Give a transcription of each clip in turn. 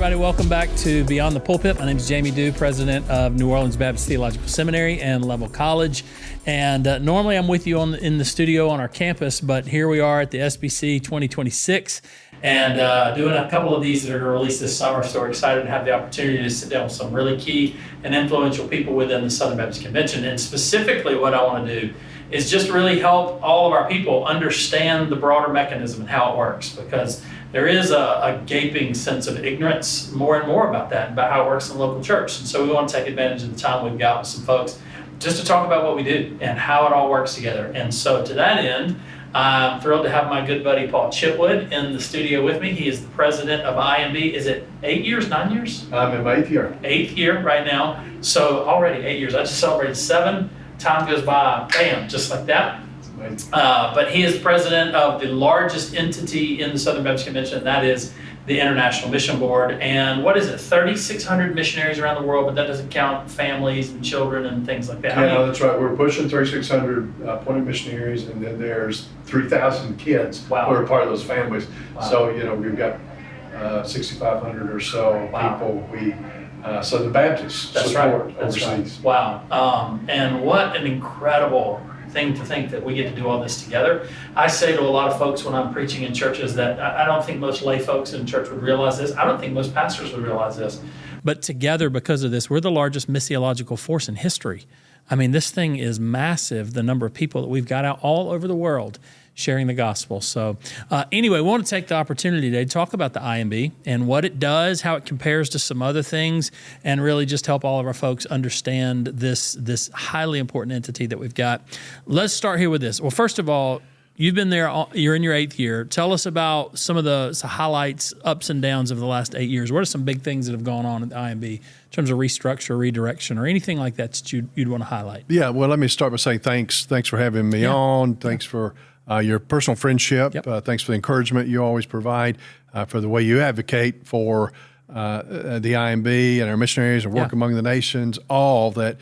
everybody. Welcome back to Beyond the Pulpit. My name is Jamie Dew, president of New Orleans Baptist Theological Seminary and Level College. And normally I'm with you in the studio on our campus, but here we are at the SBC 2026 and doing a couple of these that are going to release this summer. So we're excited to have the opportunity to sit down with some really key and influential people within the Southern Baptist Convention. And specifically what I want to do is just really help all of our people understand the broader mechanism and how it works, because there is a gaping sense of ignorance more and more about that, about how it works in the local church. And so we want to take advantage of the time we've got with some folks just to talk about what we do and how it all works together. And so to that end, I'm thrilled to have my good buddy Paul Chitwood in the studio with me. He is the president of IMB. Is it 8 years, 9 years? I'm in my 8th year. 8th year right now. So already 8 years. I just celebrated 7. Time goes by, bam, just like that. But he is president of the largest entity in the Southern Baptist Convention, and that is the International Mission Board. And what is it, 3,600 missionaries around the world, but that doesn't count families and children and things like that. Yeah, that's right. We're pushing 3,600 appointed missionaries, and then there's 3,000 kids who are part of those families. Wow. So, we've got 6,500 or so people we Southern Baptists support overseas. Right. Wow. And what an incredible thing to think that we get to do all this together. I say to a lot of folks when I'm preaching in churches that I don't think most lay folks in church would realize this. I don't think most pastors would realize this. But together, because of this, we're the largest missiological force in history. I mean, this thing is massive, the number of people that we've got out all over the world sharing the gospel. So anyway, we want to take the opportunity today to talk about the IMB and what it does, how it compares to some other things, and really just help all of our folks understand this highly important entity that we've got. Let's start here with this. Well, first of all, you've been there, you're in your 8th year. Tell us about some of the highlights, ups and downs of the last 8 years. What are some big things that have gone on at the IMB in terms of restructure, redirection, or anything like that you'd want to highlight? Yeah, well, let me start by saying thanks for having me on. Thanks for your personal friendship. Yep. Thanks for the encouragement you always provide, for the way you advocate for the IMB and our missionaries and work among the nations, all that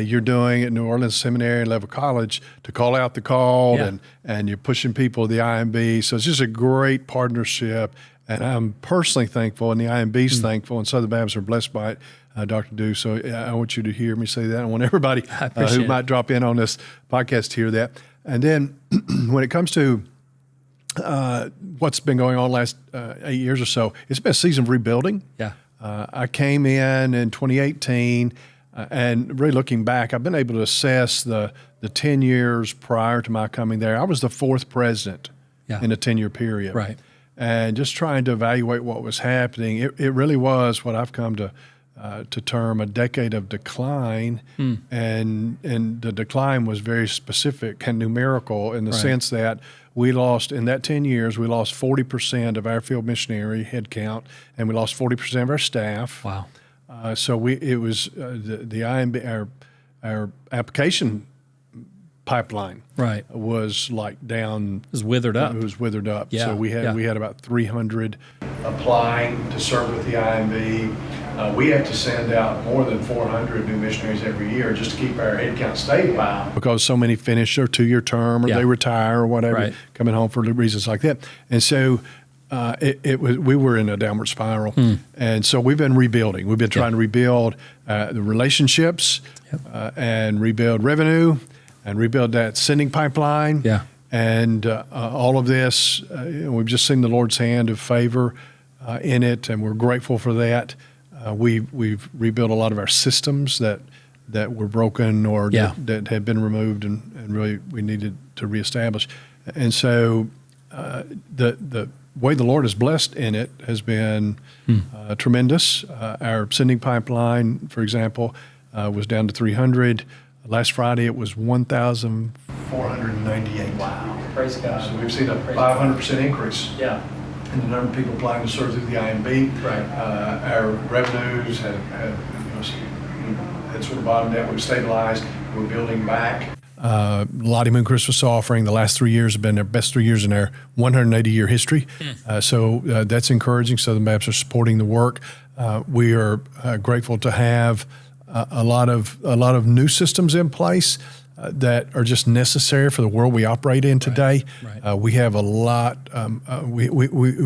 you're doing at New Orleans Seminary and Level College to call out the called, and you're pushing people to the IMB. So it's just a great partnership, and I'm personally thankful, and the IMB's thankful, and Southern Baptists are blessed by it, Dr. Dew. So I want you to hear me say that. I want everybody who might drop in on this podcast to hear that. And then when it comes to what's been going on the last 8 years or so, it's been a season of rebuilding. Yeah. I came in 2018, and really looking back, I've been able to assess the 10 years prior to my coming there. I was the 4th president in a 10-year period. Right. And just trying to evaluate what was happening, it really was what I've come to term a decade of decline, and the decline was very specific and numerical in the sense that we lost, in that 10 years, we lost 40% of our field missionary headcount, and we lost 40% of our staff. Wow. So it was the IMB, our application pipeline was like down. It was withered up. It was withered up. Yeah. So we had about 300 applying to serve with the IMB. We have to send out more than 400 new missionaries every year just to keep our headcount stable. Wow. Because so many finish their 2-year term, or they retire, or whatever, coming home for reasons like that. And so we were in a downward spiral. And so we've been rebuilding. We've been trying to rebuild the relationships and rebuild revenue and rebuild that sending pipeline. Yeah. And all of this, we've just seen the Lord's hand of favor in it, and we're grateful for that. We've rebuilt a lot of our systems that were broken or that had been removed and really we needed to reestablish. And so the way the Lord has blessed in it has been tremendous. Our sending pipeline, for example, was down to 300. Last Friday it was 1,498. Wow. Praise God. So we've seen a 500% increase. Yeah. And the number of people applying to serve through the IMB. Right. Our revenues had sort of bottomed out. We've stabilized. We're building back. Lottie Moon Christmas offering, the last 3 years have been their best 3 years in our 180-year history. So that's encouraging. Southern Baptists are supporting the work. We are grateful to have a lot of new systems in place. that are just necessary for the world we operate in today. Right. We have a lot. We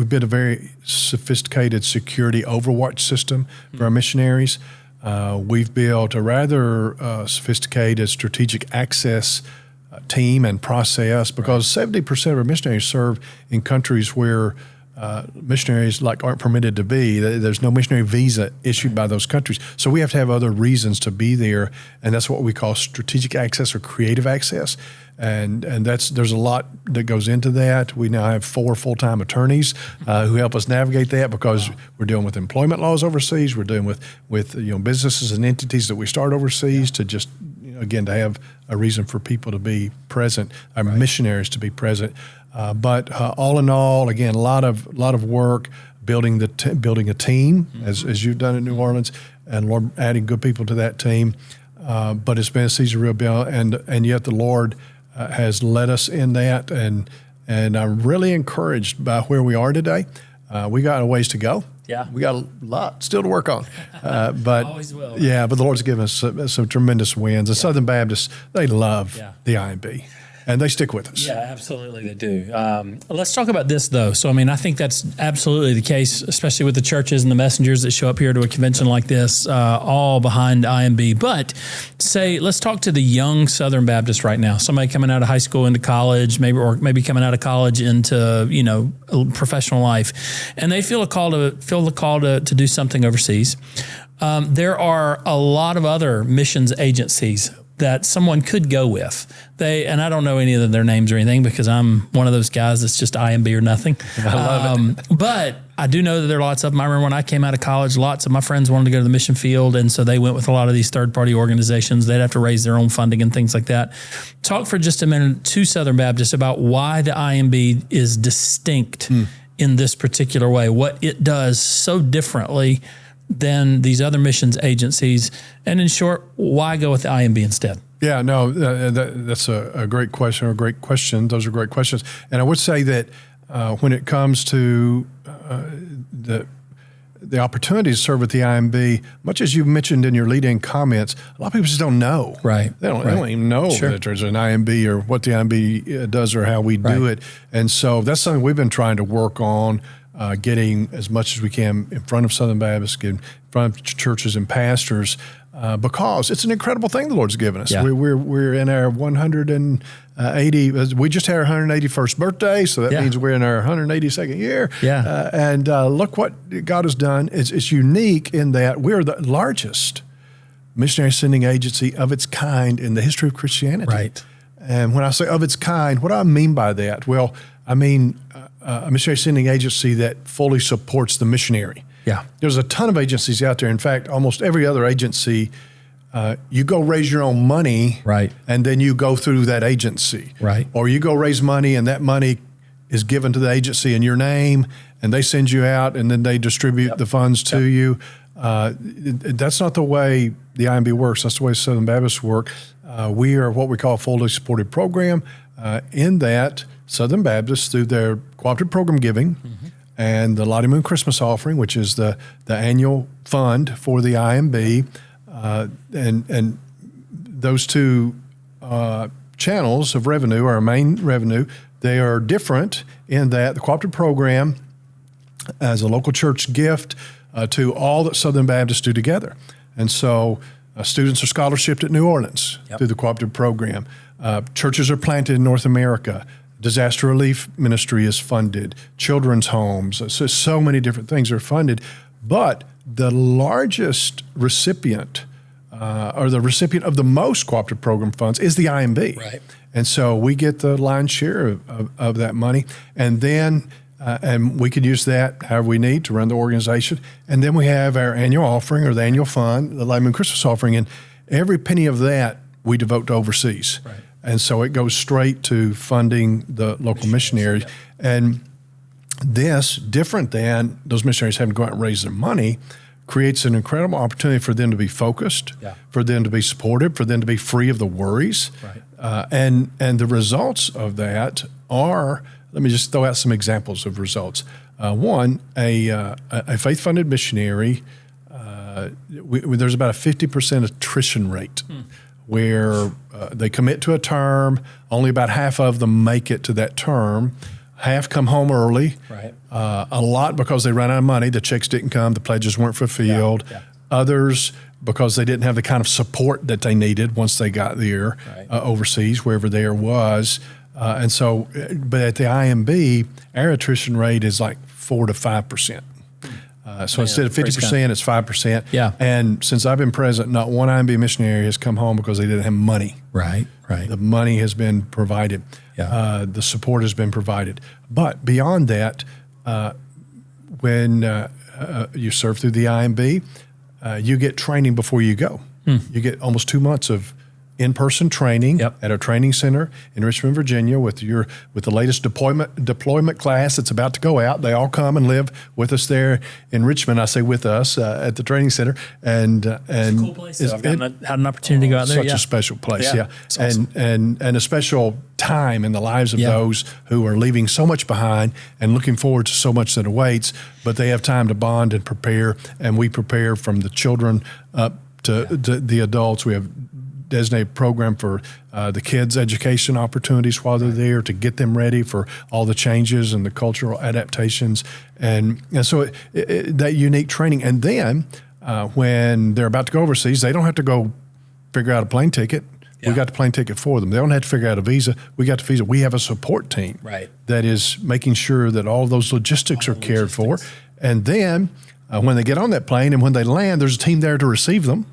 built a very sophisticated security overwatch system for our missionaries. We've built a rather sophisticated strategic access team and process, because 70% of our missionaries serve in countries where missionaries aren't permitted to be. There's no missionary visa issued by those countries. So we have to have other reasons to be there, and that's what we call strategic access or creative access. And there's a lot that goes into that. We now have 4 full-time attorneys who help us navigate that, because we're dealing with employment laws overseas. We're dealing with businesses and entities that we start overseas to just, again, to have a reason for people to be present, our missionaries to be present. But all in all, again, a lot of work building a team, as you've done in New Orleans, and Lord adding good people to that team. But it's been a season of real build, and yet the Lord has led us in that, and I'm really encouraged by where we are today. We got a ways to go. Yeah, we got a lot still to work on, but always will. Yeah, but the Lord's given us some tremendous wins. The Southern Baptists, they love the IMB. And they stick with us. Yeah, absolutely they do. Let's talk about this, though. So, I think that's absolutely the case, especially with the churches and the messengers that show up here to a convention like this, all behind IMB. But let's talk to the young Southern Baptist right now. Somebody coming out of high school into college, maybe coming out of college into professional life, and they feel the call to do something overseas. There are a lot of other missions agencies that someone could go with. And I don't know any of their names or anything, because I'm one of those guys that's just IMB or nothing. I love it. But I do know that there are lots of them. I remember when I came out of college, lots of my friends wanted to go to the mission field, and so they went with a lot of these third-party organizations. They'd have to raise their own funding and things like that. Talk for just a minute to Southern Baptists about why the IMB is distinct in this particular way, what it does so differently than these other missions agencies, and in short, why go with the IMB instead? Yeah, no, that's a great question, or a great question. Those are great questions. And I would say that when it comes to the opportunity to serve at the IMB, much as you mentioned in your lead-in comments, a lot of people just don't know. Right. They don't even know that there's an IMB or what the IMB does or how we do it. And so that's something we've been trying to work on, getting as much as we can in front of Southern Baptists, in front of churches and pastors, because it's an incredible thing the Lord's given us. Yeah. We're in our 180. We just had our 181st birthday, so that means we're in our 182nd year. Yeah. And look what God has done. It's unique in that we're the largest missionary sending agency of its kind in the history of Christianity. Right. And when I say of its kind, what do I mean by that? Well, I mean a missionary sending agency that fully supports the missionary. Yeah. There's a ton of agencies out there. In fact, almost every other agency, you go raise your own money, right, and then you go through that agency. Right. Or you go raise money, and that money is given to the agency in your name, and they send you out, and then they distribute the funds to you. That's not the way the IMB works. That's the way Southern Baptists work. We are what we call a fully supported program, in that Southern Baptists, through their cooperative program giving and the Lottie Moon Christmas offering, which is the annual fund for the IMB, and those two channels of revenue, our main revenue, they are different in that the cooperative program as a local church gift to all that Southern Baptists do together. And so students are scholarshiped at New Orleans through the cooperative program. Churches are planted in North America. Disaster relief ministry is funded. Children's homes. So many different things are funded. But the largest recipient, or the recipient of the most cooperative program funds, is the IMB. Right. And so we get the lion's share of that money. And then and we can use that however we need to run the organization. And then we have our annual offering, or the annual fund, the Lottie Moon Christmas offering, and every penny of that we devote to overseas. Right. And so it goes straight to funding the local missionaries. Yep. And this, different than those missionaries having to go out and raise their money, creates an incredible opportunity for them to be focused, for them to be supported, for them to be free of the worries. Right. And the results of that are, let me just throw out some examples of results. One, a faith-funded missionary, there's about a 50% attrition rate where they commit to a term. Only about half of them make it to that term. Half come home early. Right. A lot because they ran out of money. The checks didn't come. The pledges weren't fulfilled. Yeah. Others because they didn't have the kind of support that they needed once they got there overseas, wherever there was. And so, but at the IMB, our attrition rate is like 4 to 5%. So instead of 50%, it's 5%. Yeah. And since I've been president, not one IMB missionary has come home because they didn't have money. Right. The money has been provided. Yeah. The support has been provided. But beyond that, when you serve through the IMB, you get training before you go. You get almost 2 months of in-person training at our training center in Richmond, Virginia, with the latest deployment class that's about to go out. They all come and live with us there in Richmond. I say with us at the training center, and It's a cool place. I've had an opportunity to go out there. Such a special place, It's awesome. and a special time in the lives of those who are leaving so much behind and looking forward to so much that awaits. But they have time to bond and prepare, and we prepare from the children up to the adults. We have designated program for the kids' education opportunities while they're there to get them ready for all the changes and the cultural adaptations. And so that unique training. And then when they're about to go overseas, they don't have to go figure out a plane ticket. We got the plane ticket for them. They don't have to figure out a visa. We got the visa. We have a support team that is making sure that all those logistics are cared for. And then when they get on that plane and when they land, there's a team there to receive them.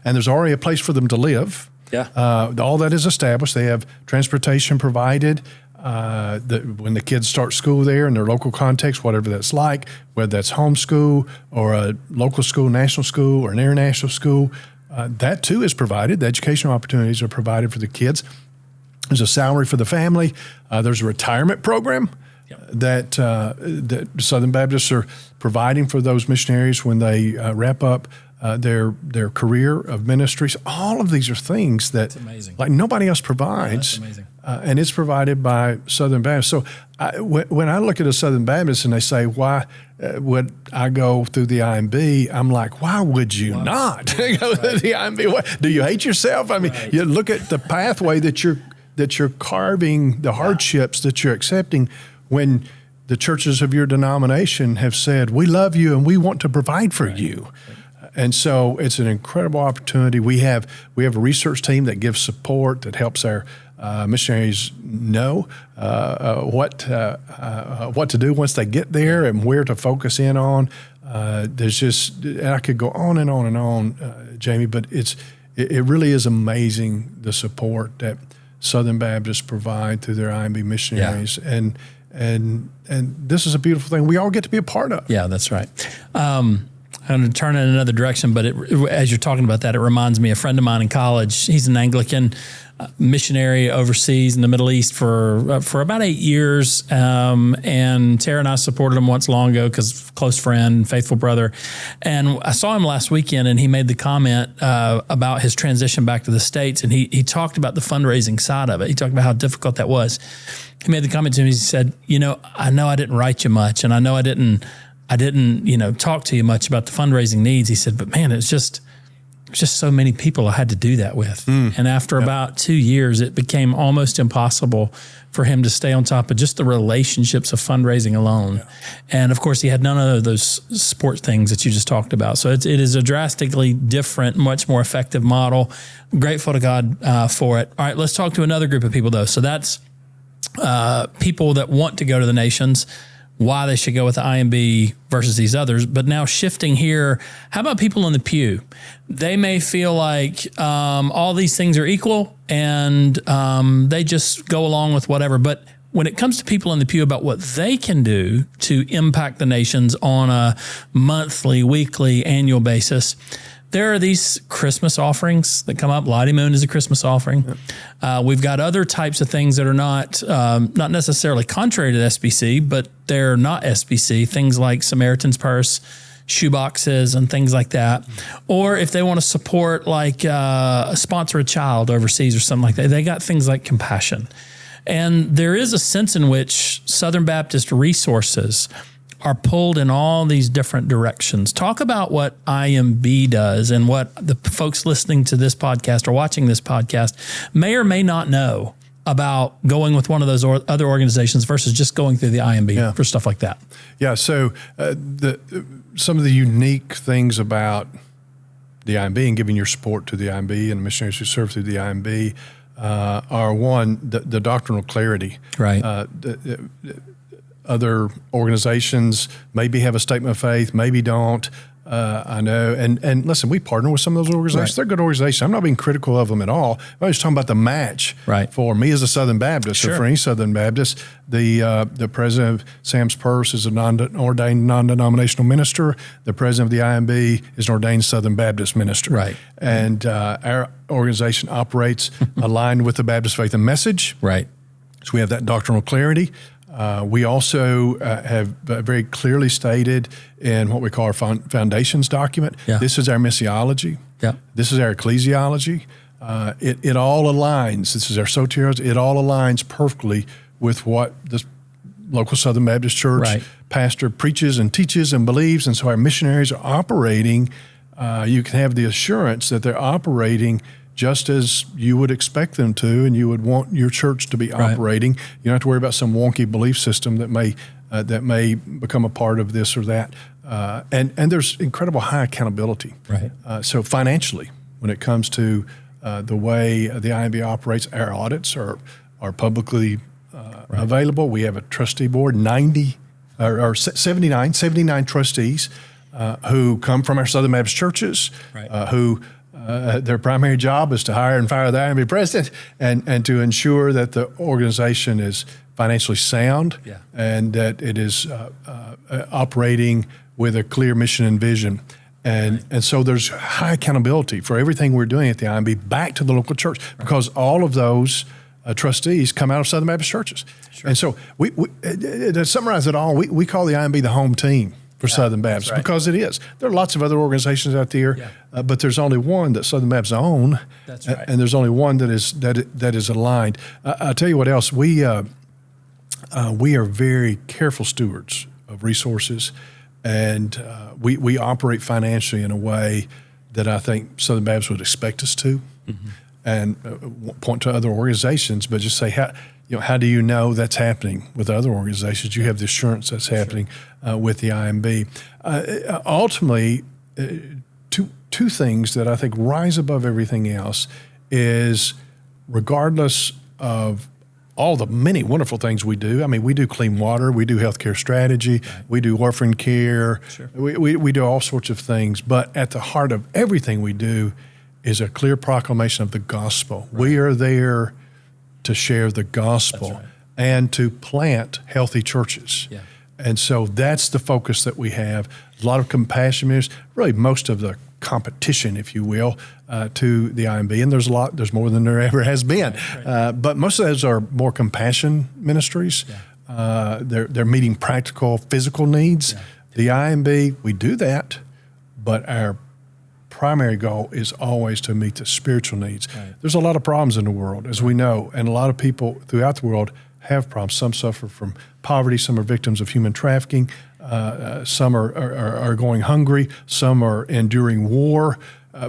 And there's already a place for them to live. All that is established. They have transportation provided. When the kids start school there in their local context, whatever that's like, whether that's homeschool or a local school, national school, or an international school, that too is provided. The educational opportunities are provided for the kids. There's a salary for the family. There's a retirement program that Southern Baptists are providing for those missionaries when they wrap up their career of ministries. All of these are things that like nobody else provides, and it's provided by Southern Baptists. So when I look at a Southern Baptist and they say, why would I go through the IMB? I'm like, why would you not go through the IMB? What, do you hate yourself? I mean, you look at the pathway that you're carving, the hardships that you're accepting when the churches of your denomination have said, we love you and we want to provide for you. And so it's an incredible opportunity. We have a research team that gives support, that helps our missionaries know what to do once they get there and where to focus in on. There's just, and I could go on and on and on, Jamie, but it really is amazing the support that Southern Baptists provide through their IMB missionaries. And this is a beautiful thing we all get to be a part of. Yeah, that's right. I'm going to turn in another direction, but as you're talking about that, it reminds me of a friend of mine in college. He's an Anglican missionary overseas in the Middle East for about 8 years. And Tara and I supported him once long ago because close friend, faithful brother. And I saw him last weekend, and he made the comment about his transition back to the States. And he talked about the fundraising side of it. He talked about how difficult that was. He made the comment to me. He said, I know I didn't write you much, and I know I didn't, talk to you much about the fundraising needs. He said, but man, it's just so many people I had to do that with. And after about 2 years, it became almost impossible for him to stay on top of just the relationships of fundraising alone. And of course, he had none of those support things that you just talked about. So it is a drastically different, much more effective model. I'm grateful to God for it. All right, let's talk to another group of people though. So that's people that want to go to the nations, why they should go with the IMB versus these others. But now shifting here, how about people in the pew? They may feel like all these things are equal and they just go along with whatever. But when it comes to people in the pew about what they can do to impact the nations on a monthly, weekly, annual basis, there are these Christmas offerings that come up. Lottie Moon is a Christmas offering. We've got other types of things that are not necessarily contrary to SBC, but they're not SBC. Things like Samaritan's Purse, shoeboxes, and things like that. Or if they want to support, like sponsor a child overseas or something like that, they got things like Compassion. And there is a sense in which Southern Baptist resources are pulled in all these different directions. Talk about what IMB does and what the folks listening to this podcast or watching this podcast may or may not know about going with one of those other organizations versus just going through the IMB for stuff like that. Yeah, so some of the unique things about the IMB and giving your support to the IMB and the missionaries who serve through the IMB are, one, the doctrinal clarity. Right. Other organizations maybe have a statement of faith, maybe don't. I know. And listen, we partner with some of those organizations. Right. They're good organizations. I'm not being critical of them at all. I'm just talking about the match. Right. For me as a Southern Baptist, Sure. or for any Southern Baptist, the president of Sam's Purse is an ordained non-denominational minister. The president of the IMB is an ordained Southern Baptist minister. Right. And our organization operates aligned with the Baptist faith and message. Right. So we have that doctrinal clarity. We also have very clearly stated in what we call our foundations document, this is our missiology, this is our ecclesiology. It all aligns, this is our soteriology, it all aligns perfectly with what the local Southern Baptist Church pastor preaches and teaches and believes. And so our missionaries are operating, you can have the assurance that they're operating just as you would expect them to, and you would want your church to be operating. You don't have to worry about some wonky belief system that may become a part of this or that. And there's incredible high accountability. Right. So financially, when it comes to the way the IMB operates, our audits are publicly available. We have a trustee board, 79 trustees who come from our Southern Baptist churches, who their primary job is to hire and fire the IMB president and to ensure that the organization is financially sound and that it is operating with a clear mission and vision. And so there's high accountability for everything we're doing at the IMB back to the local church because all of those trustees come out of Southern Baptist churches. Sure. And so we to summarize it all, we call the IMB the home team for Southern Baptists because it is. There are lots of other organizations out there, but there's only one that Southern Baptists own, and there's only one that is aligned. I'll tell you what else. We are very careful stewards of resources, and we operate financially in a way that I think Southern Baptists would expect us to, and point to other organizations, but just say, how do you know that's happening with other organizations? You have the assurance that's happening with the IMB. Ultimately, two things that I think rise above everything else is, regardless of all the many wonderful things we do. I mean, we do clean water, we do healthcare strategy, we do orphan care, we do all sorts of things. But at the heart of everything we do is a clear proclamation of the gospel. We are there to share the gospel and to plant healthy churches. And so that's the focus that we have. A lot of compassion ministries, really most of the competition, if you will, to the IMB. And there's more than there ever has been. But most of those are more compassion ministries. They're meeting practical physical needs. The IMB, we do that, but our primary goal is always to meet the spiritual needs. There's a lot of problems in the world, as we know, and a lot of people throughout the world have problems. Some suffer from poverty, some are victims of human trafficking, some are going hungry, some are enduring war.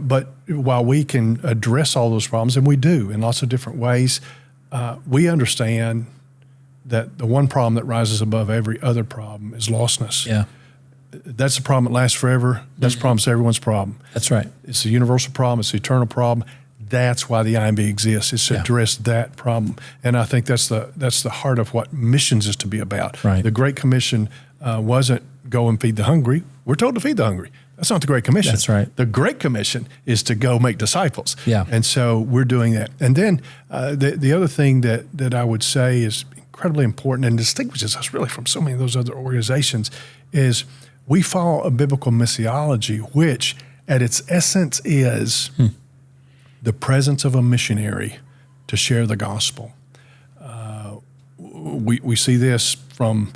But while we can address all those problems, and we do in lots of different ways, we understand that the one problem that rises above every other problem is lostness. That's a problem that lasts forever. That's a problem. It's everyone's problem. That's right. It's a universal problem. It's the eternal problem. That's why the IMB exists. It's to address that problem. And I think that's the heart of what missions is to be about. Right. The Great Commission wasn't go and feed the hungry. We're told to feed the hungry. That's not the Great Commission. That's right. The Great Commission is to go make disciples. Yeah. And so we're doing that. And then the other thing that I would say is incredibly important and distinguishes us really from so many of those other organizations is we follow a biblical missiology, which at its essence is the presence of a missionary to share the gospel. We see this from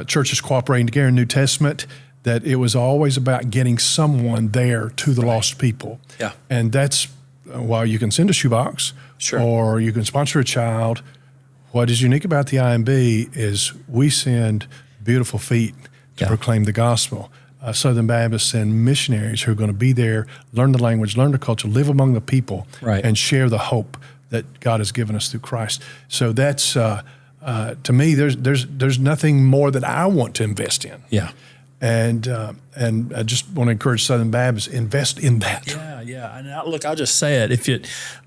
churches cooperating together in the New Testament, that it was always about getting someone there to the lost people. And that's while you can send a shoebox or you can sponsor a child, what is unique about the IMB is we send beautiful feet to proclaim the gospel. Southern Baptists send missionaries who are going to be there, learn the language, learn the culture, live among the people, and share the hope that God has given us through Christ. So that's, to me, there's nothing more that I want to invest in. Yeah. And I just want to encourage Southern Baptists, invest in that. Yeah. And look, I'll just say it. If you're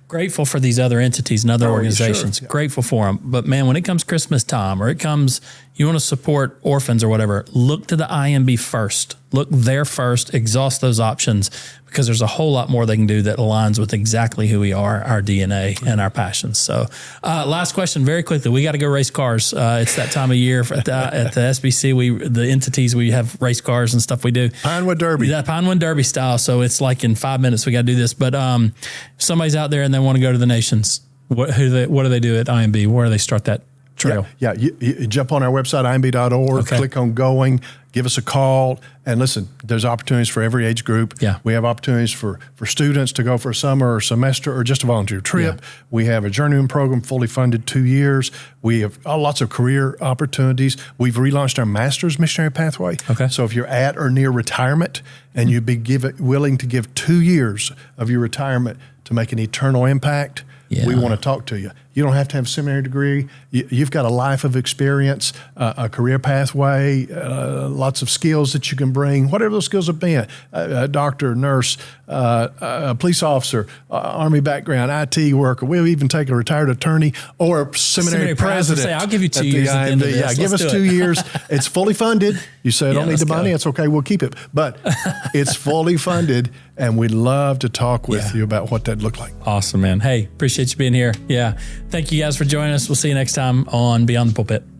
grateful for these other entities and other organizations, grateful for them. But man, when it comes Christmas time or it comes, you want to support orphans or whatever, look to the IMB first. Look there first, exhaust those options, because there's a whole lot more they can do that aligns with exactly who we are, our DNA and our passions. So last question, very quickly. We got to go race cars. It's that time of year at the SBC. The entities, we have race cars and stuff we do. Pinewood Derby. Yeah, Pinewood Derby style. So it's like in 5 minutes we got to do this. But if somebody's out there and they want to go to the nations, what do they do at IMB? Where do they start that trail? Yeah. You jump on our website, imb.org, click on going, give us a call. And listen, there's opportunities for every age group. Yeah. We have opportunities for students to go for a summer or semester or just a volunteer trip. Yeah. We have a journeyman program, fully funded 2 years. We have lots of career opportunities. We've relaunched our master's missionary pathway. Okay. So if you're at or near retirement and you'd be willing to give 2 years of your retirement to make an eternal impact, we want to talk to you. You don't have to have a seminary degree. You've got a life of experience, a career pathway, lots of skills that you can bring, whatever those skills have been, a doctor, nurse, a police officer, Army background, IT worker. We'll even take a retired attorney or a seminary president. I'll give you 2 years at the end of this. Yeah, give us 2 years. It's fully funded. You say I don't need the money. It's okay. We'll keep it. But it's fully funded, and we'd love to talk with you about what that looked like. Awesome, man. Hey, appreciate you being here. Yeah. Thank you guys for joining us. We'll see you next time on Beyond the Pulpit.